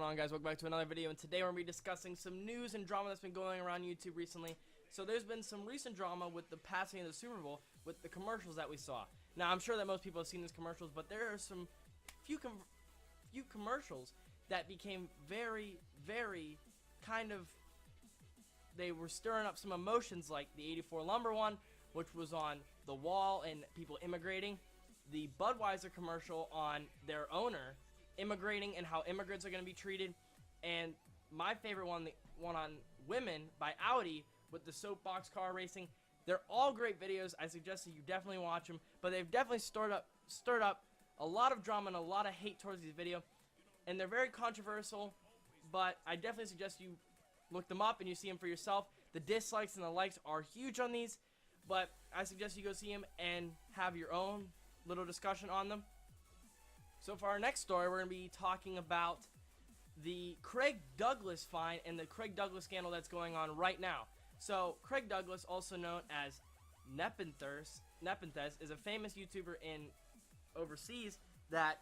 on, guys? Welcome back to another video, and today we're going to be discussing some news and drama that's been going around YouTube recently. So there's been some recent drama with the passing of the Super Bowl with the commercials that we saw. Now, I'm sure that most people have seen these commercials, but there are some few commercials that became very kind of, they were stirring up some emotions, like the 84 Lumber one, which was on the wall and people immigrating. The Budweiser commercial on their owner immigrating and how immigrants are going to be treated, and my favorite one, the one on women by Audi with the soapbox car racing. They're all great videos. I suggest that you definitely watch them, but they've definitely stirred up a lot of drama and a lot of hate towards these videos, and they're very controversial, but I definitely suggest you look them up and you see them for yourself. The dislikes and the likes are huge on these, but I suggest you go see them and have your own little discussion on them. So for our next story, we're going to be talking about the Craig Douglas fine and the Craig Douglas scandal that's going on right now. So Craig Douglas, also known as Nepenthes, is a famous YouTuber in overseas that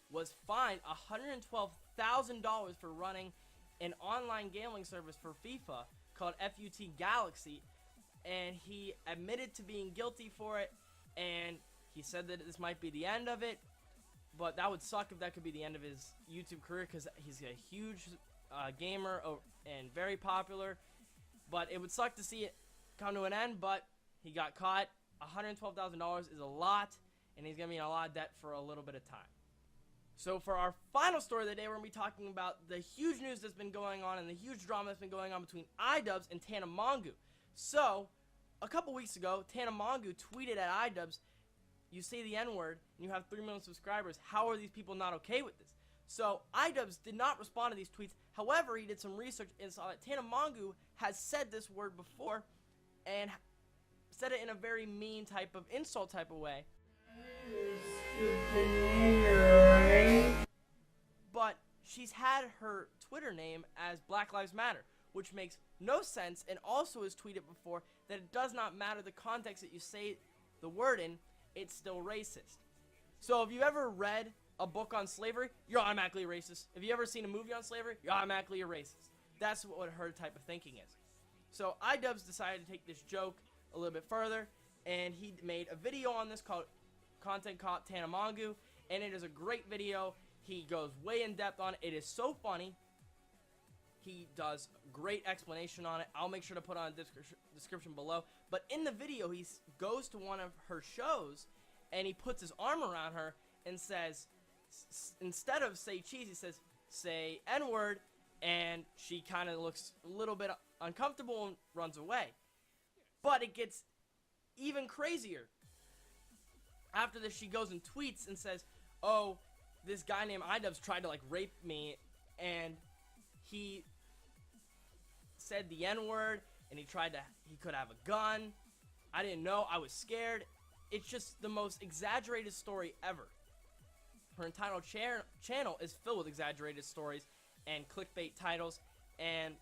was fined $112,000 for running an online gambling service for FIFA called FUT Galaxy, and he admitted to being guilty for it, and he said that this might be the end of it. But that would suck if that could be the end of his YouTube career, because he's a huge gamer and very popular. But it would suck to see it come to an end, but he got caught. $112,000 is a lot, and he's going to be in a lot of debt for a little bit of time. So for our final story of the day, we're going to be talking about the huge news that's been going on and the huge drama that's been going on between iDubbz and Tana Mongeau. So, a couple weeks ago, Tana Mongeau tweeted at iDubbz, "You say the N-word and you have 3 million subscribers. How are these people not okay with this?" So iDubbz did not respond to these tweets. However, he did some research and saw that Tana Mongeau has said this word before and said it in a very mean type of insult type of way. But she's had her Twitter name as Black Lives Matter, which makes no sense, and also has tweeted before that it does not matter the context that you say the word in, it's still racist. So if you ever read a book on slavery, you're automatically racist. If you ever seen a movie on slavery, you're automatically a racist. That's what her type of thinking is. So iDubbz decided to take this joke a little bit further, and he made a video on this called Content Caught Tana Mongeau, and it is a great video. He goes way in depth on it. It is so funny. He does great explanation on it. I'll make sure to put on a description below. But in the video, he goes to one of her shows, and he puts his arm around her and says, instead of say cheese, he says, say N-word, and she kind of looks a little bit uncomfortable and runs away. But it gets even crazier. After this, she goes and tweets and says, "Oh, this guy named iDubbz tried to like rape me, and he said the N-word, and he could have a gun. I didn't know. I was scared." It's just the most exaggerated story ever. Her entitled channel is filled with exaggerated stories and clickbait titles, and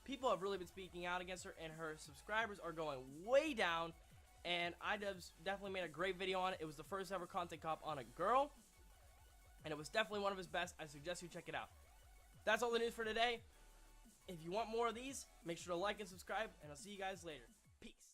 people have really been speaking out against her, and her subscribers are going way down, and iDubbz definitely made a great video on it. It was the first ever content cop on a girl, and it was definitely one of his best. I suggest you check it out. That's all the news for today. If you want more of these, make sure to like and subscribe, and I'll see you guys later. Peace.